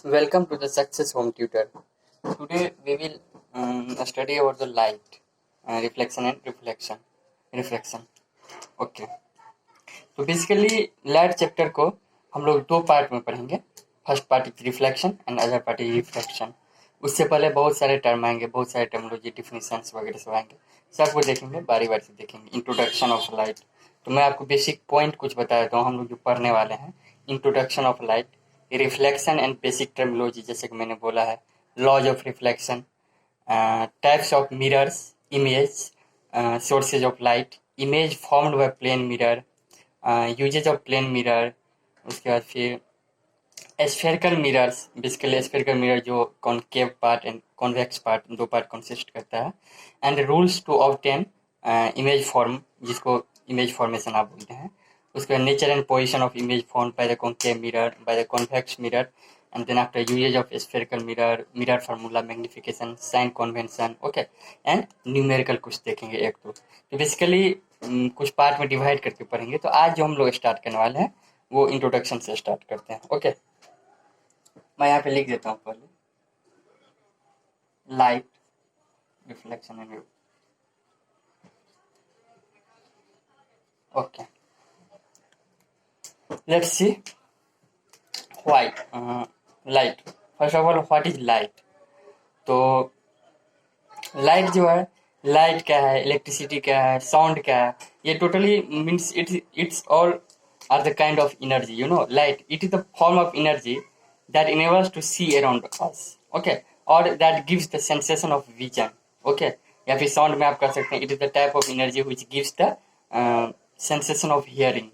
Welcome to the Success Home Tutor. Today we will study about the light, reflection and reflection. Reflection. Okay. तो basically light chapter को हम लोग दो part में पढ़ेंगे. First part is reflection and other part is reflection. उससे पहले बहुत सारे टर्म आएंगे, बहुत सारे टर्मोलॉजी डिफिनेशंस वगैरह सब आएंगे. सबको देखेंगे, बारी बारी से देखेंगे. Introduction of light. तो मैं आपको बेसिक पॉइंट कुछ बता देता हूँ हम लोग जो पढ़ने वाले हैं. Introduction of light, reflection and basic terminology, जैसे कि मैंने बोला है. Laws of reflection, types of mirrors, image, sources of light, image formed by plane mirror, usages of plane mirror. उसके बाद फिर spherical mirrors. Basically spherical mirror जो concave part and convex part, दो पार्ट कंसिस्ट करता है. And rules to obtain image form, जिसको image formation आप बोलते हैं. उसके बाद nature and position of image form by the concave mirror, by the convex mirror. And then after uses of spherical mirror, mirror formula, magnification, sign convention. Okay. And numerical कुछ देखेंगे एक दो. तो बेसिकली कुछ पार्ट में divide करके पढ़ेंगे. तो आज जो हम लोग स्टार्ट करने वाले हैं वो इंट्रोडक्शन से स्टार्ट करते हैं. ओके. मैं यहाँ पे लिख देता हूँ पहले. Light, reflection and okay. Let's see why light. First of all what is light. तो लाइट जो है, लाइट क्या है, इलेक्ट्रिसिटी क्या है, साउंड क्या है, ये totally means it's all are the kind of energy, light. It is the form of energy that enables to see around us. Okay. Or that gives the sensation of vision. Okay. या फिर sound में आप कर सकते हैं. It is the type of energy which gives the sensation of hearing,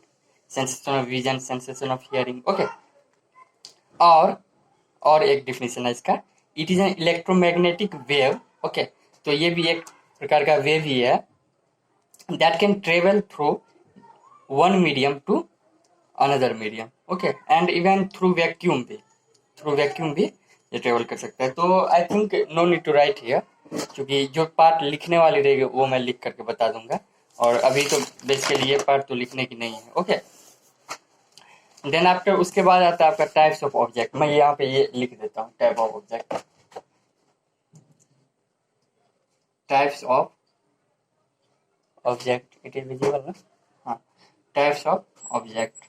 sensation of vision, sensation of hearing. Okay. और एक definition है इसका. It is an electromagnetic wave. Okay. तो ये भी एक प्रकार का वेव ही है. That can travel through one medium to another medium. Okay. And even through vacuum भी ये ट्रेवल कर सकता है. तो I think no need to write here, क्योंकि जो पार्ट लिखने वाली रहेगी वो मैं लिख करके बता दूंगा. और अभी तो बेसिकली ये पार्ट तो लिखने की नहीं है. ओके. देन आफ्टर उसके बाद आता है आपका टाइप्स ऑफ ऑब्जेक्ट. मैं यहाँ पे ये लिख देता हूँ, type of object. Types of object, it is visible ना. हाँ. Types of object.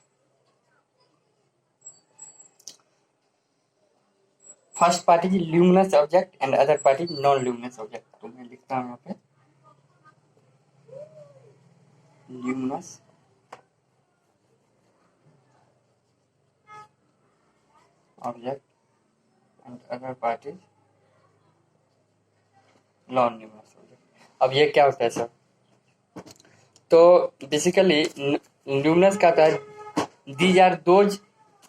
First part is luminous object and other part is non luminous object. तो मैं लिखता हूँ यहाँ पे luminous object and other part is non luminous object. अब ये क्या होता है सर. तो बेसिकली ल्यूमिनस का होता है these are those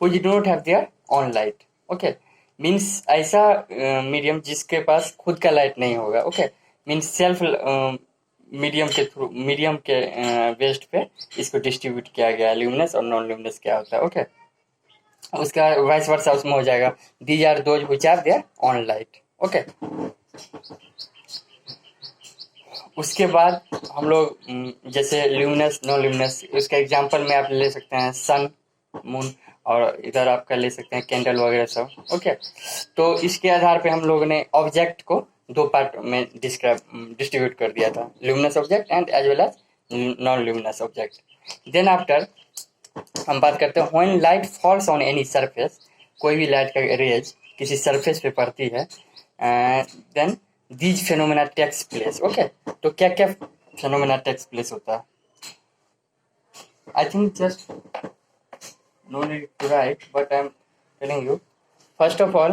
which do not have their own light. Okay. Means ऐसा मीडियम जिसके पास खुद का लाइट नहीं होगा. ओके. मीन्स सेल्फ मीडियम के बेस्ड पे इसको डिस्ट्रीब्यूट किया गया. ल्यूमिनस और नॉन ल्यूमिनस क्या होता है. ओके. उसका वाइस वर्सा उसमें हो जाएगा these are those which are their own light. Okay. उसके बाद हम लोग जैसे ल्यूमिनस, नॉन ल्यूमिनस, उसका एग्जांपल में आप ले सकते हैं सन, मून, और इधर आपका ले सकते हैं कैंडल वगैरह सब. ओके. तो इसके आधार पे हम लोगों ने ऑब्जेक्ट को दो पार्ट में डिस्ट्रीब्यूट कर दिया था, luminous object and as well as non luminous object. Then after हम बात करते हैं when light falls on any surface. कोई भी लाइट का रेज किसी सरफेस पे पड़ती है, then these phenomena takes place. Okay. तो क्या क्या फेनोमेना टेक्स प्लेस होता है. I think just no need to write, but I am telling you. First of all,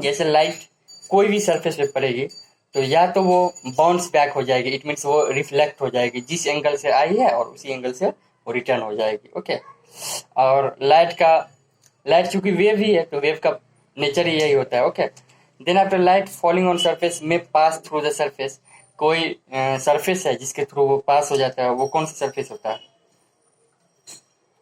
जैसे लाइट कोई भी सरफेस पे पड़ेगी तो या तो वो बाउंस बैक हो जाएगी, इट मीन्स वो रिफ्लेक्ट हो जाएगी जिस एंगल से आई है और उसी एंगल से वो रिटर्न हो जाएगी. ओके. और लाइट चूंकि वेव ही है तो वेव का नेचर ही यही होता है. Okay. Then after light falling on surface में पास थ्रू द सरफेस. कोई सरफेस है जिसके थ्रू वो पास हो जाता है, वो कौन सा सरफेस होता है.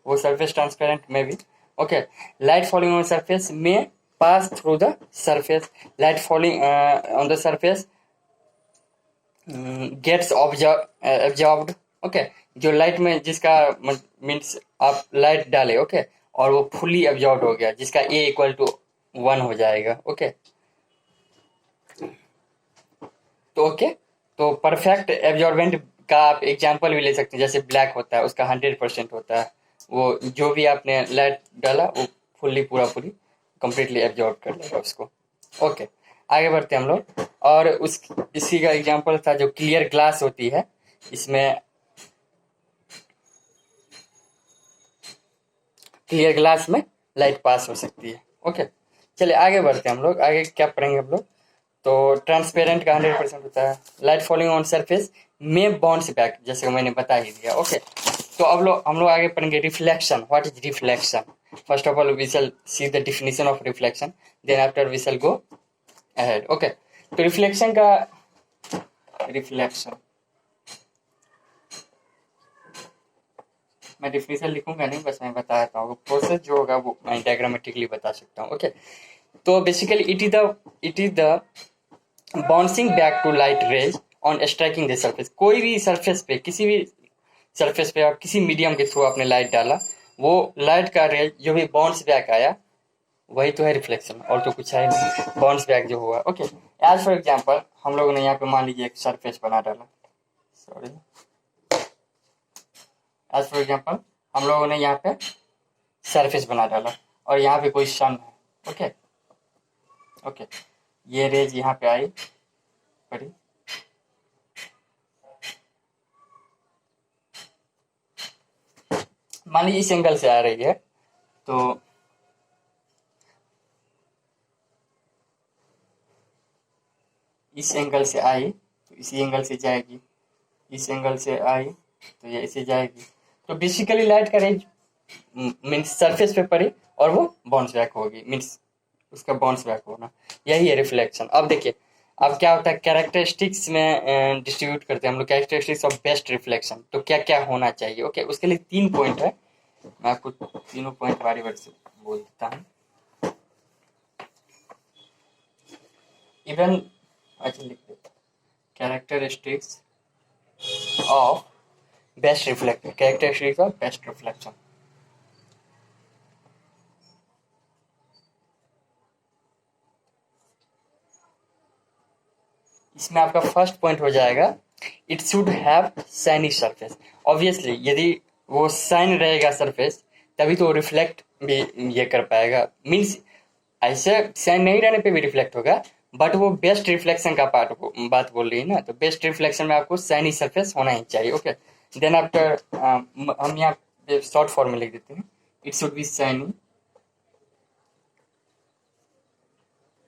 वो सरफेस ट्रांसपेरेंट में भी. Okay. Light falling on surface में pass through the surface. Light falling on the surface gets absorbed. Okay. जो लाइट में जिसका मीन्स आप लाइट डाले. ओके. और वो फुली एब्जॉर्ब हो गया, जिसका ए इक्वल टू 1 हो जाएगा। ओके, तो ओके, तो परफेक्ट एब्जॉर्बेंट का आप एग्जांपल भी ले सकते हैं, जैसे ब्लैक होता है उसका 100% होता है, वो जो भी आपने लाइट डाला वो फुल्ली पूरा पूरी कंप्लीटली एब्जॉर्ब कर लेगा उसको। ओके, आगे बढ़ते हैं हम लोग। और उस इसी का एग्जांपल था जो क्लियर ग्लास होती है, इसमें क्लियर ग्लास में लाइट पास हो सकती है। ओके, चलिए आगे बढ़ते हैं हम लोग। आगे क्या पढ़ेंगे हम लोग, तो ट्रांसपेरेंट का 100% होता है। लाइट फॉलिंग ऑन सरफेस में बाउंस बैक, जैसे मैंने बता ही दिया। ओके, तो अब हम लोग आगे पढ़ेंगे reflection. What is reflection? First of all we shall see the definition of reflection, then after we shall go ahead. Okay, तो रिफ्लेक्शन मैं डिफिनेशन लिखूंगा नहीं, बस मैं बता देता हूँ। प्रोसेस जो होगा वो मैं डायग्रामेटिकली बता सकता हूँ। ओके, तो basically it is the bouncing back to light rays on striking the surface. कोई भी सरफेस पे, किसी भी सरफेस पे आप किसी मीडियम के थ्रू आपने लाइट डाला, वो लाइट का रेज जो भी बाउंस बैक आया वही तो है रिफ्लेक्शन, और तो कुछ है नहीं। बाउंस बैक जो हुआ। ओके, एज फॉर एग्जांपल हम लोगों ने यहाँ पे मान लीजिए एक सरफेस बना डाला, सॉरी, एज फॉर एग्जांपल हम लोगों ने यहाँ पे सरफेस बना डाला और यहाँ पे कोई सन है। ओके ओके, ये रेज यहाँ पे आई पड़ी, मान लीजिए इस एंगल से आ रही है, तो इस एंगल से आई तो इसी एंगल से जाएगी, इस एंगल से आई तो ये इसे जाएगी। तो बेसिकली लाइट का रेज मीन्स सरफेस पे पड़ी और वो बाउंस बैक होगी, मीन्स उसका बाउंस बैक होना, यही है रिफ्लेक्शन। अब देखिए, अब क्या होता है, कैरेक्टरिस्टिक्स में डिस्ट्रीब्यूट करते हैं हम लोग, कैरेक्टरिस्टिक्स ऑफ बेस्ट रिफ्लेक्शन। तो क्या क्या होना चाहिए? ओके, उसके लिए 3 पॉइंट है, मैं आपको तीनों पॉइंट बारी बारी से बोल देता हूँ। इवन अच्छा लिख देता हूँ, characteristics of best reflector, characteristics of best reflection. इसमें आपका फर्स्ट पॉइंट हो जाएगा, it should have shiny surface. Obviously यदि वो शाइन रहेगा सरफेस, तभी तो वो रिफ्लेक्ट भी ये कर पाएगा। मीन्स ऐसे शाइन नहीं रहने पे भी रिफ्लेक्ट होगा, बट वो बेस्ट रिफ्लेक्शन का पार्ट बात बोल रही है ना, तो बेस्ट रिफ्लेक्शन में आपको शाइनी सरफेस होना ही चाहिए। ओके, देन आफ्टर हम यहाँ पे शॉर्ट फॉर्म में लिख देते हैं, it should B shiny,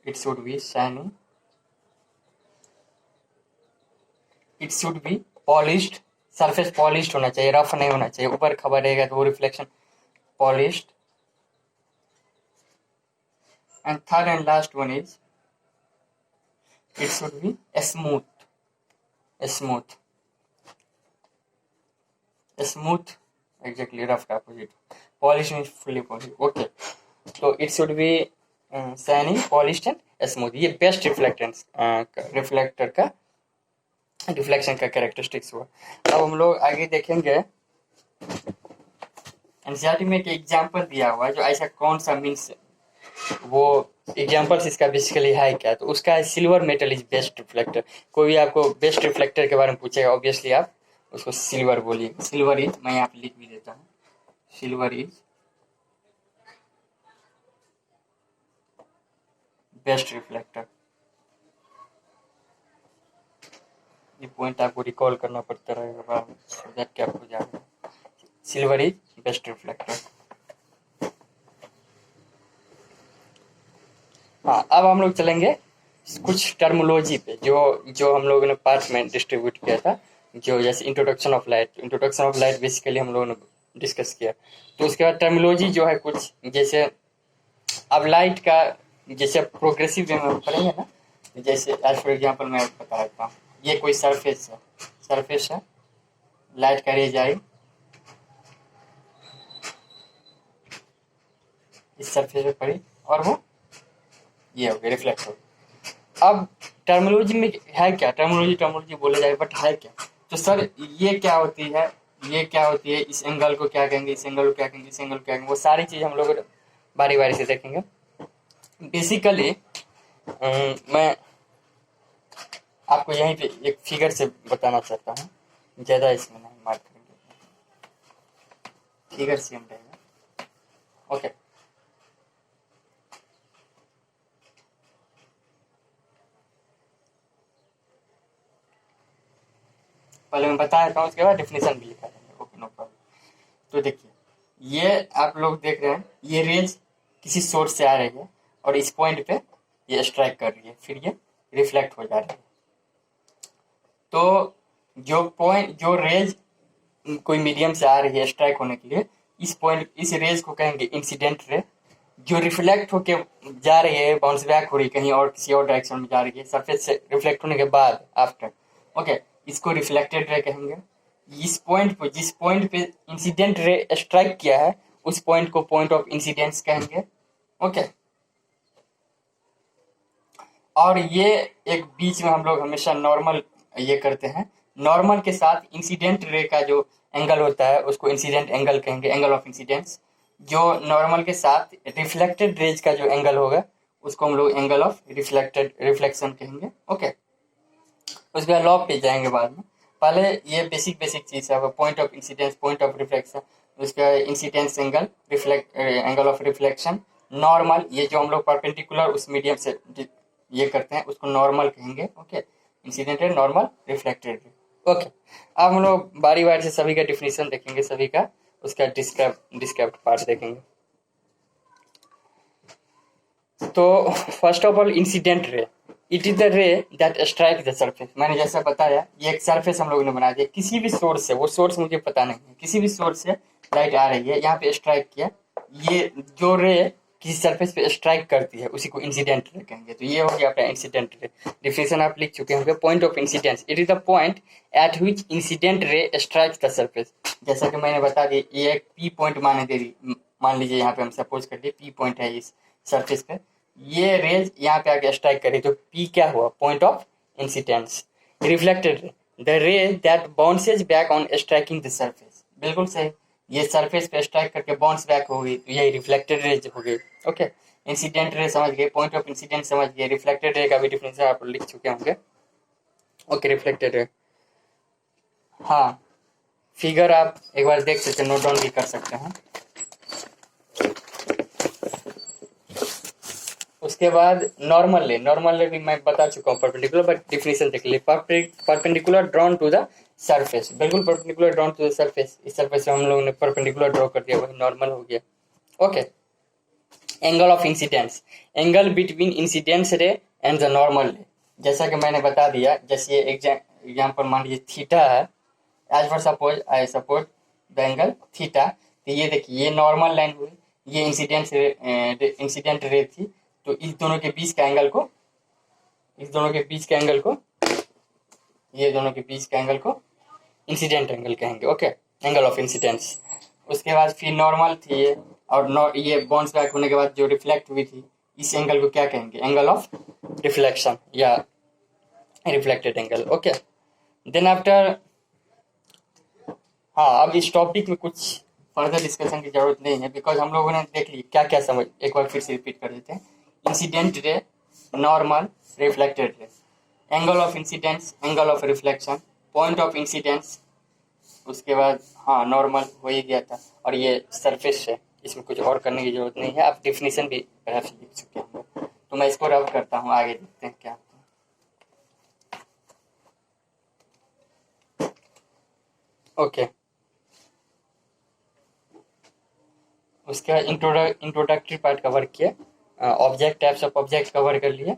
it should B shiny, it should B polished, surface polished होना चाहिए, रफ नहीं होना चाहिए। ऊपर खबर रहेगा तो वो reflection polished. And third and last one is it should be smooth, smooth, smooth, exactly rough का opposite, polish means fully polished. Okay, तो it should be shining, polished and smooth. ये बेस्ट रिफ्लेक्टेंस रिफ्लेक्टर का reflection का characteristics हुआ। अब हम लोग आगे देखेंगे, एनसीईआरटी में एक एग्जांपल दिया हुआ है, जो ऐसा कौन सा मीन्स वो एग्जांपल्स इसका बेसिकली है क्या, तो उसका है silver metal is best reflector. कोई भी आपको बेस्ट रिफ्लेक्टर के बारे में पूछेगा, ऑब्वियसली आप उसको सिल्वर बोलिए। सिल्वर इज, मैं यहाँ पे लिख भी देता हूँ, सिल्वर इज बेस्ट रिफ्लेक्टर। ये पॉइंट आपको रिकॉल करना पड़ता रहेगा बाद में, सो दैट क्या हो जाएगा। Silver is best reflector. हाँ, अब हम लोग चलेंगे कुछ टर्मोलॉजी पे, जो हम लोगों ने पार्ट में डिस्ट्रीब्यूट किया था, जो जैसे इंट्रोडक्शन ऑफ लाइट बेसिकली हम लोगों ने डिस्कस किया। तो उसके बाद टर्मोलॉजी जो है कुछ, जैसे अब लाइट का जैसे प्रोग्रेसिव वे में पढ़ेंगे ना, जैसे एज फॉर एग्जांपल मैं बता देता हूँ, ये कोई सरफेस है, लाइट का रेज आई इस सरफेस पे पड़ी और वो ये हो गया, रिफ्लेक्ट हो गया। अब टर्मोलॉजी में है क्या, टर्मोलॉजी बोला जाए, बट है क्या? तो सर ये क्या होती है, ये क्या होती है, इस एंगल को क्या कहेंगे, इस एंगल को क्या कहेंगे, इस एंगल को क्या कहेंगे, वो सारी चीज हम लोग बारी बारी से देखेंगे। बेसिकली मैं आपको यहीं पे एक फिगर से बताना चाहता हूँ, ज़्यादा इसमें नहीं मार करेंगे, फिगर सेम रहेगा। ओके, पहले मैं बता देता हूँ, उसके बाद डेफिनेशन भी लिखा देंगे। Okay, no problem. तो देखिए, ये आप लोग देख रहे हैं, ये रेंज किसी सोर्स से आ रही है और इस पॉइंट पे ये स्ट्राइक कर रही है, फिर ये रिफ्लेक्ट हो जा रही है। तो जो रेज कोई मीडियम से आ रही है स्ट्राइक होने के लिए, इस रेज को कहेंगे इंसिडेंट रे। जो रिफ्लेक्ट होके जा रही है, बाउंस बैक हो रही है कहीं और, किसी और डायरेक्शन में जा रही है सरफेस से रिफ्लेक्ट होने के बाद, आफ्टर, ओके, इसको रिफ्लेक्टेड रे कहेंगे। इस पॉइंट पे, जिस पॉइंट पे इंसिडेंट रे स्ट्राइक किया है, उस पॉइंट को पॉइंट ऑफ इंसिडेंस कहेंगे। ओके, और ये एक बीच में हम लोग हमेशा नॉर्मल ये करते हैं, नॉर्मल के साथ इंसिडेंट रे का जो एंगल होता है उसको इंसिडेंट एंगल कहेंगे, एंगल ऑफ इंसिडेंस। जो नॉर्मल के साथ रिफ्लेक्टेड रेज का जो एंगल होगा उसको हम लोग एंगल ऑफ रिफ्लेक्शन कहेंगे। ओके, उसके बाद लॉ पे जाएंगे बाद में। पहले ये बेसिक चीज है, point of incidence, point of reflection, उसका incidence angle, angle of reflection, normal, ये जो हम लोग परपेंडिकुलर उस मीडियम से ये करते हैं उसको नॉर्मल कहेंगे। Okay, incident ray, normal, reflected ray. Okay, अब हम लोग बारी बारी से सभी का डिफिनेशन देखेंगे, सभी का उसका डिस्क्राइब्ड पार्ट देखेंगे। तो first of all, incident ray, it is the रे दैट स्ट्राइक द सरफेस। मैंने जैसा बताया, ये एक सरफेस हम लोगों ने बना दिया किसी भी सोर्स से, वो सोर्स मुझे पता नहीं है, किसी भी सोर्स से लाइट आ रही है, यहाँ पे स्ट्राइक किया, ये जो रे किसी सरफेस पे स्ट्राइक करती है उसी को इंसिडेंट रे कहेंगे। तो ये हो गया आपका इंसिडेंट रे। डिफिनेशन आप लिख चुके होंगे, point of incidence, it is the point at which incident ray strikes the surface. जैसा कि मैंने बता दिया, ये एक पी पॉइंट मान लीजिए, यहाँ पे हम सपोज कर लिए पी पॉइंट है इस सरफेस पे, ये रेज यहाँ पे आके स्ट्राइक करी, तो पी क्या हुआ, point of incidence. Reflected ray, the रे that bounces back on striking the surface. बिल्कुल सही, ये सरफेस पे स्ट्राइक करके बाउंस बैक हो गई, तो यही रिफ्लेक्टेड रेज हो गई। ओके, इंसिडेंट रे समझ गए, पॉइंट ऑफ इंसिडेंस समझ गए, रिफ्लेक्टेड रे का भी डिफरेंस आप लिख चुके होंगे। ओके, रिफ्लेक्टेड रे, हाँ, फिगर आप एक बार देख सकते हैं, नोट डाउन भी कर सकते हैं। उसके बाद नॉर्मल भी मैं बता चुका हूँ, परपेंडिकुलर, बट डिफिनेशन देख लीजिए, perpendicular drawn to the surface, बिल्कुल perpendicular drawn to the surface, इस सरफेस से हम लोगों ने परपेंडिकुलर ड्रॉ कर दिया, वही नॉर्मल हो गया। Okay, angle of incidence, angle between incidence रे एंड द नॉर्मल रे। जैसा कि मैंने बता दिया, जैसे ये एग्जाम्पल मान लीजिए थीटा है, as for suppose I suppose the angle theta, तो ये देखिए ये नॉर्मल लाइन हुई, ये इंसिडेंट रे थी, तो इस दोनों के बीच का एंगल को, ये दोनों के बीच का एंगल को इंसिडेंट एंगल कहेंगे। Okay, angle of incidence. उसके बाद फिर नॉर्मल थी ये, और ये बाउंस बैक होने के बाद जो रिफ्लेक्ट हुई थी, इस एंगल को क्या कहेंगे, एंगल ऑफ रिफ्लेक्शन या reflected angle. Okay, then after, हाँ, अब इस टॉपिक में कुछ फर्दर डिस्कशन की जरूरत नहीं है, बिकॉज हम लोगों ने देख ली क्या क्या समझ, एक बार फिर से रिपीट कर देते हैं। Incident ray, normal, reflected ray, angle of incidence, angle of reflection, point of incidence, उसके बाद हाँ नॉर्मल हो ही गया था, और ये सरफेस है, इसमें कुछ और करने की जरूरत नहीं है, आप डिफिनेशन भी perhaps लिख चुके होंगे, तो मैं इसको रब करता हूँ, आगे देखते हैं क्या। ओके, उसके बाद इंट्रोडक्टरी पार्ट कवर किया, object, types of object cover कर लिए,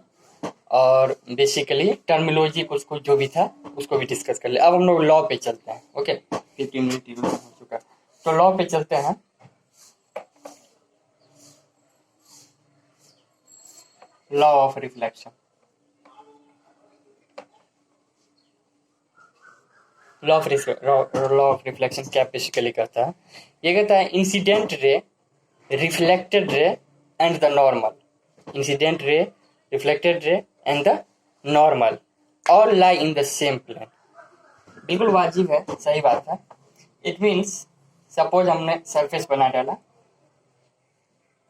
और बेसिकली टर्मिनोलॉजी कुछ कुछ जो भी था उसको भी डिस्कस कर लिया। अब हम लोग लॉ पे चलते हैं। ओके, 15 मिनट हो चुका, तो लॉ पे चलते हैं। Law of reflection, law of reflection क्या बेसिकली करता है, ये कहता है incident ray, reflected ray and the normal, incident ray, reflected ray and the normal all lie in the same plane. बिल्कुल वाजिब है, सही बात है। इट मीन्स सपोज हमने सरफेस बना डाला,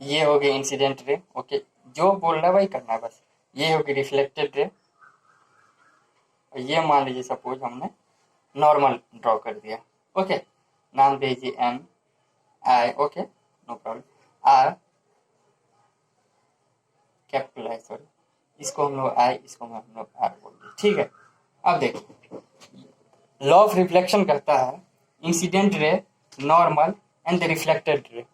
ये हो गया इंसिडेंट रे। ओके, जो बोल रहा है वही करना है बस। ये होगी रिफ्लेक्टेड रे, और ये मान लीजिए सपोज हमने नॉर्मल ड्रॉ कर दिया। ओके, नाम दे दीजिए M I, okay no problem, R capital I, sorry, इसको हम लोग आई, इसको हम लोग आर बोल दिए, ठीक है। अब देखिए, लॉ ऑफ रिफ्लेक्शन कहता है incident ray, normal and the reflected ray,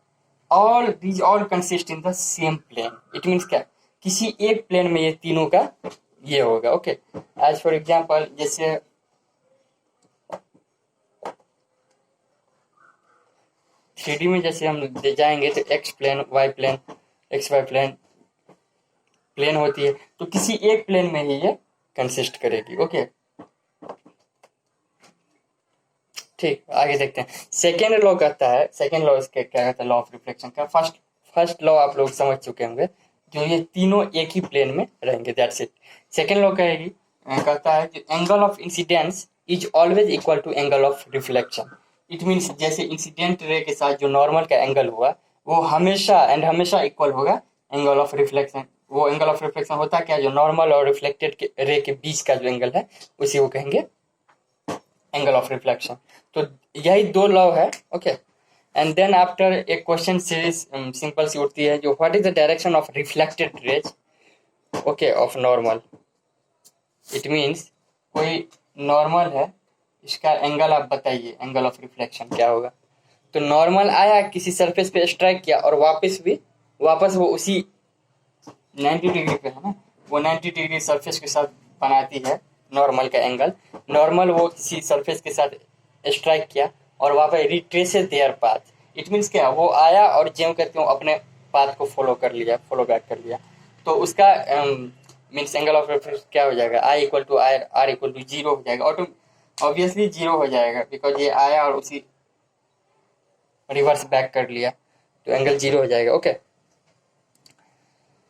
all these all consist in the same plane. It means क्या, किसी एक प्लेन में ये तीनों का ये होगा। ओके, एज फॉर एग्जांपल जैसे 3D में जैसे हम जाएंगे तो x plane, y plane, x y plane plane होती है, तो किसी एक प्लेन में ही ये कंसिस्ट करेगी। ओके, ठीक, आगे देखते हैं। सेकेंड लॉ कहता है, सेकेंड लॉ इसके क्या कहता है, लॉ ऑफ रिफ्लेक्शन का। फर्स्ट लॉ आप लोग समझ चुके होंगे, जो ये तीनों एक ही प्लेन में रहेंगे, दैट्स इट। सेकेंड लॉ कहेगी, कहता है कि angle of incidence is always equal to angle of reflection. It means जैसे इंसिडेंट रे के साथ जो नॉर्मल का एंगल हुआ, वो हमेशा एंड हमेशा इक्वल होगा एंगल ऑफ रिफ्लेक्शन। वो एंगल ऑफ रिफ्लेक्शन होता क्या, जो नॉर्मल और रिफ्लेक्टेड रे के बीच का जो एंगल है, उसी को कहेंगे एंगल ऑफ रिफ्लेक्शन। तो यही दो लॉ है। ओके, एंड देन आफ्टर एक क्वेश्चन सीरीज सिंपल सी उठती है, जो what is the direction of reflected raise, okay, of normal. It means कोई नॉर्मल है, इसका एंगल आप बताइए, एंगल ऑफ रिफ्लेक्शन क्या होगा। तो नॉर्मल आया, किसी सरफेस पे स्ट्राइक किया, और वापस वो उसी 90 डिग्री पे है ना, वो 90 डिग्री सरफेस के साथ बनाती है नॉर्मल का एंगल। नॉर्मल वो किसी सरफेस के साथ स्ट्राइक किया और वहाँ पे retraces there path. It means क्या, वो आया और ज्यों करके वो अपने पाथ को फॉलो कर लिया, फॉलो बैक कर लिया। तो उसका मीन्स एंगल ऑफ रेफरेंस क्या हो जाएगा, I equal to I, R equal to zero हो जाएगा, और ऑब्वियसली जीरो हो जाएगा, बिकॉज ये आया और उसी रिवर्स बैक कर लिया, तो एंगल जीरो हो जाएगा। ओके,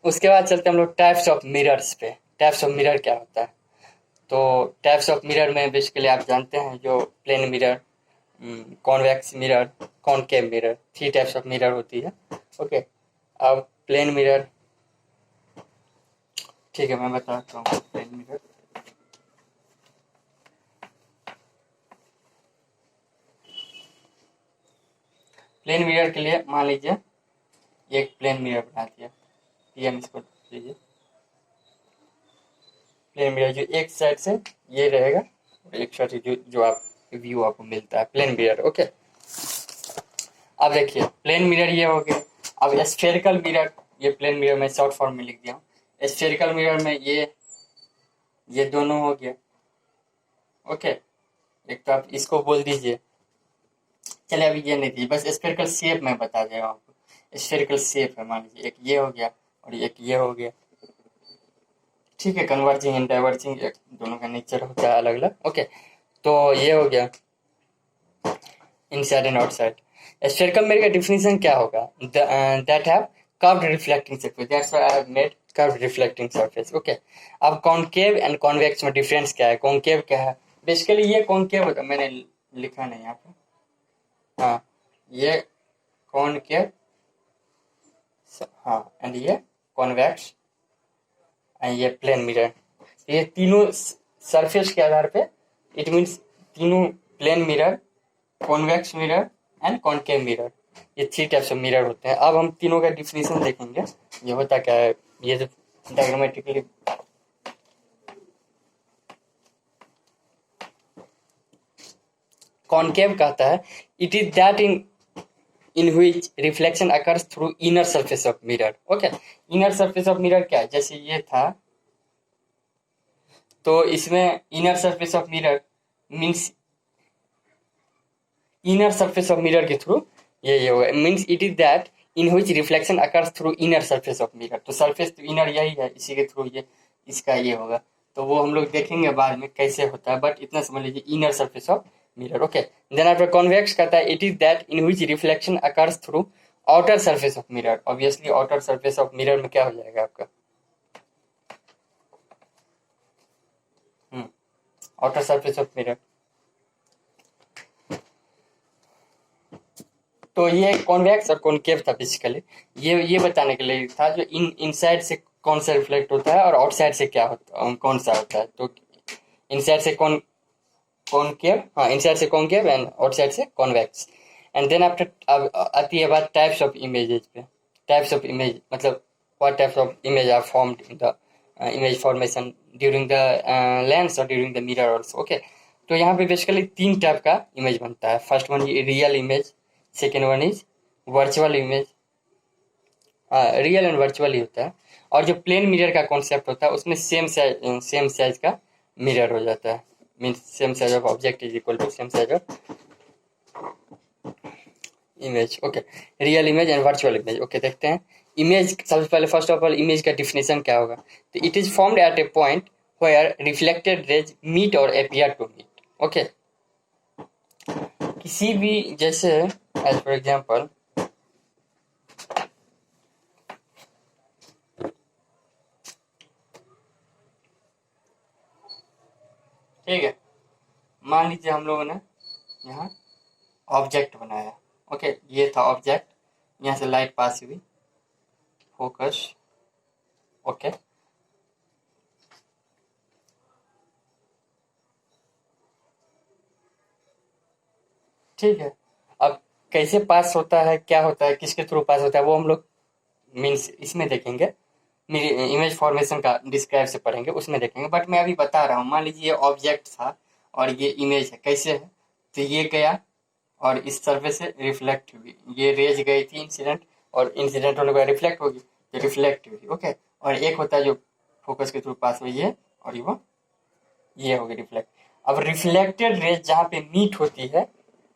उसके बाद चलते हम लोग टाइप्स ऑफ मिरर्स पे। टाइप्स ऑफ मिरर क्या होता है, तो टाइप्स ऑफ मिरर में बेसिकली आप जानते हैं, जो plane mirror, convex mirror, concave mirror, three types of mirror होती है। ओके, अब प्लेन मिरर, ठीक है मैं बताता हूँ। प्लेन मिरर, प्लेन मिरर के लिए मान लीजिए एक प्लेन मिरर बना दिया, पीएम इसको लीजिए। प्लेन मिरर जो एक साइड से ये रहेगा, एक साइड से जो आप व्यू आपको मिलता है, प्लेन मिरर। ओके, अब देखिए प्लेन मिरर ये हो गया। अब स्फेरिकल मिरर, ये प्लेन मिरर में शॉर्ट फॉर्म में लिख दिया हूँ। स्फेरिकल मिरर में ये दोनों हो गया। ओके, एक तो आप इसको बोल दीजिए, चलिए अभी ये नहीं दीजिए, बस स्फेरिकल शेप में बता दे रहा हूँ आपको। स्फेरिकल शेप है, मान लीजिए एक ये हो गया और एक ये हो गया, ठीक है। कन्वर्जिंग एंड डाइवर्जिंग दोनों का नेचर होता है अलग अलग। ओके, तो ये हो गया inside and outside. Spherical mirror का डिफिनेशन क्या होगा, that have curved reflecting surface, that's why I have made curved reflecting surface. Okay, अब कॉनकेव एंड कॉन्वेक्स में डिफरेंस क्या है, कॉनकेव क्या है, बेसिकली ये कॉनकेव होता है, मैंने लिखा नहीं यहाँ पे, हाँ ये कॉनकेव, हाँ, एंड ये कॉन्वेक्स, एंड ये प्लेन मिरर। ये तीनों सरफेस के आधार पे, इट मीन्स तीनों plane mirror, convex mirror and concave mirror, ये थ्री टाइप्स ऑफ मिरर होते हैं। अब हम तीनों का डिफिनेशन देखेंगे, ये होता क्या है, ये जो डायग्रामेटिकली कॉनकेव कहता है, it is that in which reflection occurs through inner surface of mirror. Okay, inner surface of mirror क्या है, जैसे ये था, तो इसमें inner surface of mirror means inner surface of mirror के थ्रू ये होगा, means it is that in which reflection occurs through inner surface of mirror. तो सरफेस तो इनर यही है, इसी के थ्रू ये इसका ये होगा, तो वो हम लोग देखेंगे बाद में कैसे होता है, बट इतना समझ लीजिए inner surface of mirror. Okay, then after convex कहता है, it is that in which reflection occurs through outer surface of mirror. Obviously outer surface of mirror में क्या हो जाएगा आपका, outer surface of mirror, तो ये कॉन्वेक्स और कॉनकेव था बेसिकली, ये बताने के लिए था जो इनसाइड से कौन सा रिफ्लेक्ट होता है और आउटसाइड से क्या होता कौन सा होता है। तो इनसाइड से कॉनकेव, हाँ इनसाइड से कॉनकेव एंड आउटसाइड से कॉन्वेक्स। एंड देन आफ्टर अब आती है बात टाइप्स ऑफ इमेजेस पे। टाइप्स ऑफ इमेज मतलब what types of image are formed in the image formation during the lens और during the mirror also. Okay, तो यहाँ पे बेसिकली 3 टाइप का इमेज बनता है। First one real image, second one is virtual image, real and virtual ही होता है। और जो प्लेन मिरर का कॉन्सेप्ट होता है उसमें सेम साइज का मिरर हो जाता है, means same size of object is equal to same size of image. Okay, real image and virtual image. Okay, देखते हैं इमेज। सबसे पहले फर्स्ट ऑफ ऑल इमेज का डिफिनेशन क्या होगा। तो it is formed at a point where reflected rays meet और appear to meet. Okay, किसी भी जैसे एज फॉर एग्जांपल ठीक है, मान लीजिए हम लोगों ने यहाँ ऑब्जेक्ट बनाया। ओके, ये था ऑब्जेक्ट, यहाँ से लाइट पास हुई, फोकस। ओके, ठीक है। अब कैसे पास होता है, क्या होता है, किसके थ्रू पास होता है, वो हम लोग मीन्स इसमें देखेंगे, मेरी इमेज फॉर्मेशन का डिस्क्राइब से पढ़ेंगे, उसमें देखेंगे। बट मैं अभी बता रहा हूँ, मान लीजिए ये ऑब्जेक्ट था और ये इमेज है। कैसे है, तो ये गया और इस सरफेस से रिफ्लेक्ट हुई, ये रेज गई थी इंसिडेंट, और इंसिडेंट होने के बाद रिफ्लेक्ट होगी, ये रिफ्लेक्ट हुई। ओके, और एक होता है जो फोकस के थ्रू पास हुई है और ये होगी रिफ्लेक्ट। अब रिफ्लेक्टेड रेज जहाँ पे मीट होती है,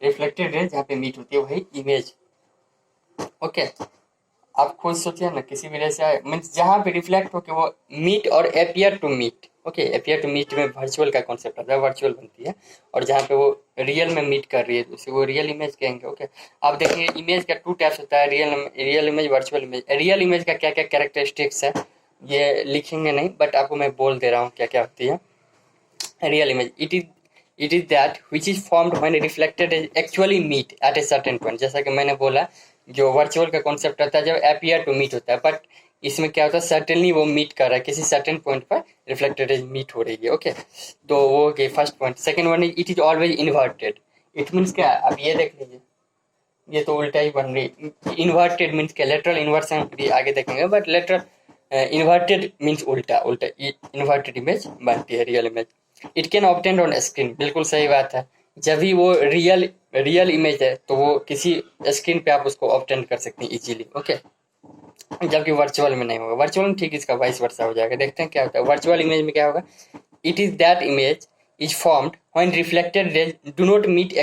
रिफ्लेक्टेड रेज जहाँ पे मीट होती है वही इमेज। ओके, आप खुद सोचिए ना, किसी भी रेज से मीन्स जहाँ पे रिफ्लेक्ट होके वो मीट और appear to meet. Okay, appear to meet में वर्चुअल का कॉन्सेप्ट आता है, वर्चुअल बनती है। और जहाँ पे वो रियल में मीट कर रही है उसे वो रियल इमेज कहेंगे। ओके, आप देखिए इमेज का 2 टाइप्स होता है, real image, virtual image. Real image का क्या क्या कैरेक्टरिस्टिक्स है ये लिखेंगे नहीं, बट आपको मैं बोल दे रहा हूँ क्या क्या होती है real image. It is that which is formed when reflected actually meet at a certain point. जैसा कि मैंने बोला, जो वर्चुअल का कॉन्सेप्ट होता है जब अपियर टू मीट होता है, बट इसमें क्या होता है, सर्टेनली वो मीट कर रहा है, किसी सर्टेन पॉइंट पर रिफ्लेक्टेड रेज मीट हो रही है। ओके, तो वो हो गई first point. Second one is it is always inverted. It means क्या, अब ये देख लीजिए, ये तो उल्टा ही बन रही। इन्वर्टेड मीन्स क्या, लेटरल इन्वर्सन भी आगे देखेंगे, बट लेटरल इन्वर्टेड मीन्स उल्टा उल्टा इन्वर्टेड इमेज बनती है real image. It can obtain on screen, बिल्कुल सही बात है। जब भी वो रियल इमेज है तो वो किसी स्क्रीन पे आप उसको ऑब्टेन कर सकते हैं इजीली। ओके, जबकि वर्चुअल में नहीं होगा। वर्चुअल में ठीक इसका वाइस वर्सा हो जाएगा। देखते हैं क्या होता है वर्चुअल इमेज में क्या होगा। It is that image is formed when reflected rays do not meet